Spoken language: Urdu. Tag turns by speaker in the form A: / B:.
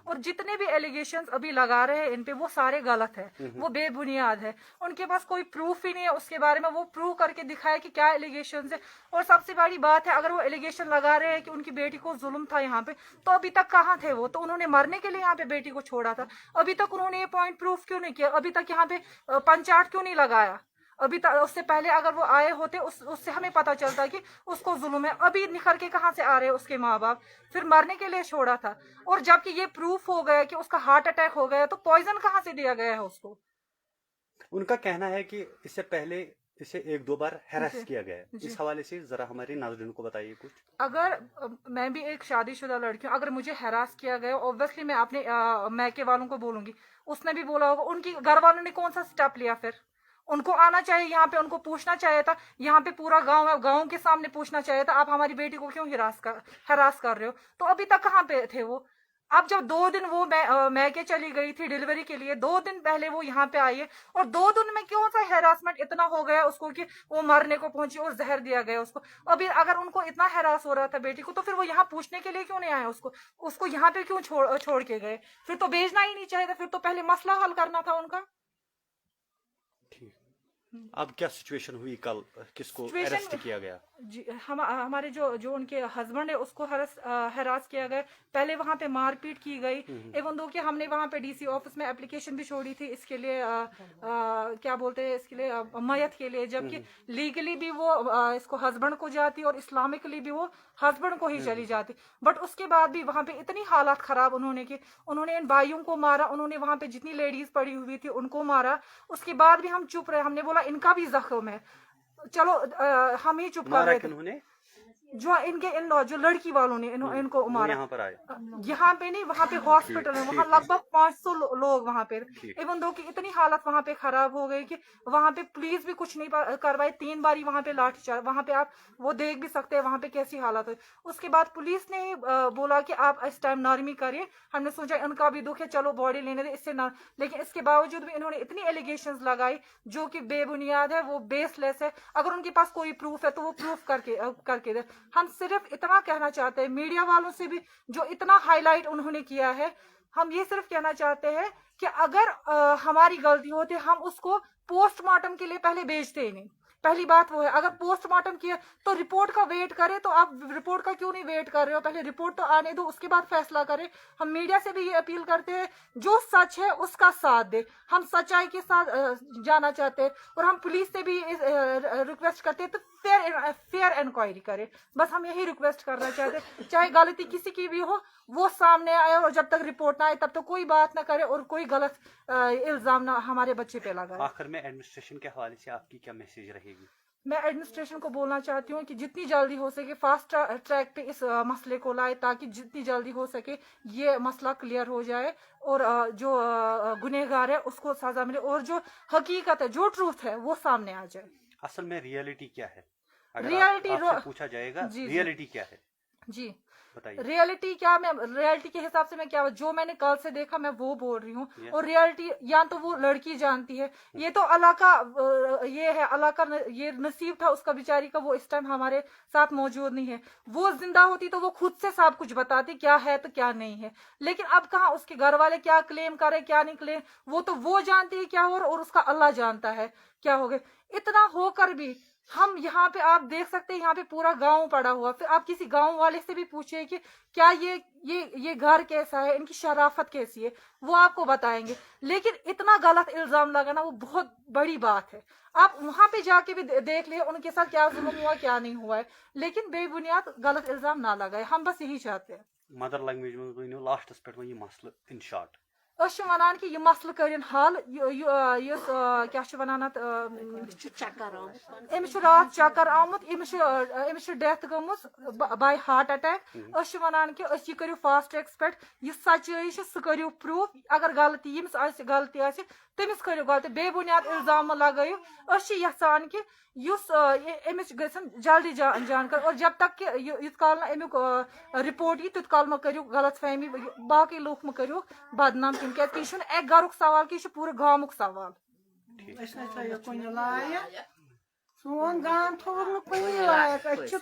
A: اور جتنے بھی ایلیگیشنز ابھی لگا رہے ہیں ان پہ وہ سارے غلط ہے, وہ بے بنیاد ہے. ان کے پاس کوئی پروف ہی نہیں ہے اس کے بارے میں, وہ پروو کر کے دکھائے کہ کیا ایلیگیشنز ہے. اور سب سے بڑی بات ہے, اگر وہ ایلیگیشن لگا رہے ہیں کہ ان کی بیٹی کو ظلم تھا یہاں پہ, تو ابھی تک کہاں تھے وہ؟ تو انہوں نے مرنے کے لیے یہاں پہ بیٹی کو چھوڑا تھا, ابھی تک انہوں نے یہ پوائنٹ پروف کیوں نہیں کیا؟ ابھی تک یہاں پہ پنچایت کیوں نہیں لگایا؟ ابھی تک اس سے پہلے اگر وہ آئے ہوتے اس سے ہمیں پتا چلتا کہ اس کو ظلم ہے. ابھی نکھر کے کہاں سے آ رہے ہیں اس کے ماں باپ؟ پھر مرنے کے لیے چھوڑا تھا, اور جبکہ یہ پروف ہو گیا کہ اس کا ہارٹ اٹیک ہو گیا, تو پوائزن کہاں سے دیا گیا ہے اس کو؟
B: ان کا کہنا ہے کہ اس سے پہلے اسے ایک دو بار ہیراس کیا گیا ہے. اس حوالے سے ذرا ہمارے ناظرین کو بتائیے کچھ.
A: اگر میں بھی ایک شادی شدہ لڑکی ہوں, اگر مجھے ہراس کیا گیا, اوبویسلی میں اپنے میکے والوں کو بولوں گی. اس نے بھی بولا ہوگا. ان کی گھر والوں نے کون سا اسٹیپ لیا؟ پھر ان کو آنا چاہیے یہاں پہ, ان کو پوچھنا چاہیے تھا. یہاں پہ پورا گاؤں ہے, گاؤں کے سامنے پوچھنا چاہیے تھا, آپ ہماری بیٹی کو کیوں ہراس کر رہے ہو؟ تو ابھی تک کہاں پہ تھے وہ؟ اب جب 2 دن وہ میکے چلی گئی تھی ڈیلیوری کے لیے, 2 دن پہلے وہ یہاں پہ آئی ہے, اور 2 دن میں کیوں سا ہیراسمنٹ اتنا ہو گیا اس کو کہ وہ مرنے کو پہنچی اور زہر دیا گیا اس کو. ابھی اگر ان کو اتنا ہراس ہو رہا تھا بیٹی کو, تو پھر وہ یہاں پوچھنے کے لیے کیوں نہیں آئے اس کو یہاں پہ کیوں چھوڑ کے گئے؟ پھر تو بھیجنا ہی نہیں چاہیے تھا, پھر تو پہلے مسئلہ حل کرنا تھا ان کا.
B: اب کیا سچویشن ہوئی کل, کس کو اریسٹ کیا گیا؟
A: جی ہمارے جو ان کے ہسبینڈ ہے اس کو ہراس کیا گیا. پہلے وہاں پہ مار پیٹ کی گئی, ایون دو کہ ہم نے وہاں پہ ڈی سی آفس میں اپلیکیشن بھی چھوڑی تھی اس کے لیے, کیا بولتے ہیں اس کے لیے, میت کے لیے, جبکہ لیگلی بھی وہ اس کو ہسبینڈ کو جاتی اور اسلامکلی بھی وہ ہسبینڈ کو ہی چلی جاتی. بٹ اس کے بعد بھی وہاں پہ اتنی حالات خراب انہوں نے کہ انہوں نے ان بھائیوں کو مارا, انہوں نے وہاں پہ جتنی لیڈیز پڑی ہوئی تھی ان کو مارا. اس کے بعد بھی ہم چپ رہے, ہم نے بولا ان کا بھی زخم ہے, چلو ہم ہی چپ کر رہے تھے. جو ان کے جو لڑکی والوں نے ان کو مارا, یہاں پہ نہیں, وہاں پہ ہاسپٹل ہے, وہاں لگ بھگ 500 لوگ وہاں پہ. ایون دو کہ اتنی حالت وہاں پہ خراب ہو گئی کہ وہاں پہ پولیس بھی کچھ نہیں کروائی. 3 باری وہاں پہ لاٹھی چارج, وہاں پہ آپ وہ دیکھ بھی سکتے ہیں وہاں پہ کیسی حالت ہوئی. اس کے بعد پولیس نے بولا کہ آپ اس ٹائم نرمی کریے. ہم نے سوچا ان کا بھی دکھ ہے, چلو باڈی لینے دے, اس سے لیکن اس کے باوجود بھی انہوں نے اتنی ایلیگیشنز لگائی جو کہ بے بنیاد ہے, وہ بیس لیس ہے. اگر ان کے پاس کوئی پروف ہے تو وہ پروف کر کے دے. ہم صرف اتنا کہنا چاہتے ہیں میڈیا والوں سے بھی, جو اتنا ہائی لائٹ انہوں نے کیا ہے, ہم یہ صرف کہنا چاہتے ہیں کہ اگر ہماری غلطی ہوتی ہم اس کو پوسٹ مارٹم کے لیے پہلے بھیجتے ہی نہیں. پہلی بات وہ ہے, اگر پوسٹ مارٹم کیا تو رپورٹ کا ویٹ کرے, تو آپ رپورٹ کا کیوں نہیں ویٹ کر رہے ہو؟ پہلے رپورٹ تو آنے دو, اس کے بعد فیصلہ کرے. ہم میڈیا سے بھی یہ اپیل کرتے ہیں جو سچ ہے اس کا ساتھ دے, ہم سچائی کے ساتھ جانا چاہتے ہیں. اور ہم پولیس سے بھی ریکویسٹ کرتے ہیں تو فیئر انکوائری کرے. بس ہم یہی ریکویسٹ کرنا چاہتے ہیں, چاہے غلطی کسی کی بھی ہو وہ سامنے آئے, اور جب تک رپورٹ نہ آئے تب تک کوئی بات نہ کرے اور کوئی غلط الزام نہ ہمارے بچے پہ لگائے.
B: آخر میں ایڈمنسٹریشن کے حوالے سے آپ کی کیا میسج رہے گی؟
A: میں ایڈمنسٹریشن کو بولنا چاہتی ہوں کہ جتنی جلدی ہو سکے فاسٹ ٹریک پہ اس مسئلے کو لائے, تاکہ جتنی جلدی ہو سکے یہ مسئلہ کلیئر ہو جائے, اور جو گنہگار ہے اس کو سزا ملے, اور جو حقیقت ہے, جو ٹروتھ ہے وہ سامنے آ جائے.
B: اصل میں ریئلٹی کیا ہے؟
A: ریئلٹی
B: آپ سے پوچھا جائے گا ریئلٹی کیا ہے؟
A: جی
B: بتائیے.
A: ریئلٹی کیا, میں ریئلٹی کے حساب سے میں کیا, جو میں نے کل سے دیکھا میں وہ بول رہی ہوں. اور ریئلٹی یا تو وہ لڑکی جانتی ہے, یہ تو اللہ کا یہ ہے, اللہ کا یہ نصیب تھا اس کا بیچاری کا, وہ اس ٹائم ہمارے ساتھ موجود نہیں ہے. وہ زندہ ہوتی تو وہ خود سے سب کچھ بتاتی کیا ہے تو کیا نہیں ہے. لیکن اب کہاں, اس کے گھر والے کیا کلیم کرے کیا نہیں کلیم, وہ تو وہ جانتی ہے کیا ہو, اور اس کا اللہ جانتا ہے کیا ہو گیا. اتنا ہو کر بھی ہم یہاں پہ, آپ دیکھ سکتے ہیں یہاں پہ پورا گاؤں پڑا ہوا. پھر آپ کسی گاؤں والے سے بھی پوچھیں کہ کیا یہ گھر کیسا ہے, ان کی شرافت کیسی ہے, وہ آپ کو بتائیں گے. لیکن اتنا غلط الزام لگانا وہ بہت بڑی بات ہے. آپ وہاں پہ جا کے بھی دیکھ لیں ان کے ساتھ کیا ظلم ہوا کیا نہیں ہوا ہے, لیکن بے بنیاد غلط الزام نہ لگائے. ہم بس یہی چاہتے ہیں.
B: مدر لینگویج میں ؤنِو لاسٹس پہ یہ مسئلہ ان شارٹ.
A: أسۍ چھِ وَنان کہِ یہِ مسلہٕ کٔرِنۍ حل, یُس کیاہ چھِ وَنان اَتھ, أمِس چھُ راتھ چکر آمُت, أمِس چھِ ڈیتھ گٔمٕژ باے ہارٹ اٹیک. أسۍ چھِ وَنان کہِ أسۍ یہِ کٔرِو فاسٹ ٹریکس پٮ۪ٹھ, یہِ سچٲیی چھِ سُہ کٔرِو پروٗف. اگر غلطی ییٚمِس آسہِ غلطی آسہِ تٔمِس کٔرِو غلطی, بے بُنیاد الزام مہٕ لگٲیِو. أسۍ چھِ یژھان کہِ یُس أمِس گژھن جلدی جانکٲری, اور جب تک کہ یوٗت کال نہٕ امیُک رپورٹ یی تیوٗت کال مہٕ کٔرِو غلط فہمی, باقٕے لُکھ مہٕ کٔرِو بدنام کیٚنٛہہ, کیٛازِ کہِ یہِ چھُنہٕ اَکہِ گرُک سوال کہِ یہِ چھُ پوٗرٕ گامُک سوال.
C: أسۍ نَے تھٲیِو کُنہِ لایق, سون گام تھوٚوُکھ نہٕ کُنی لایق. أسۍ چھِ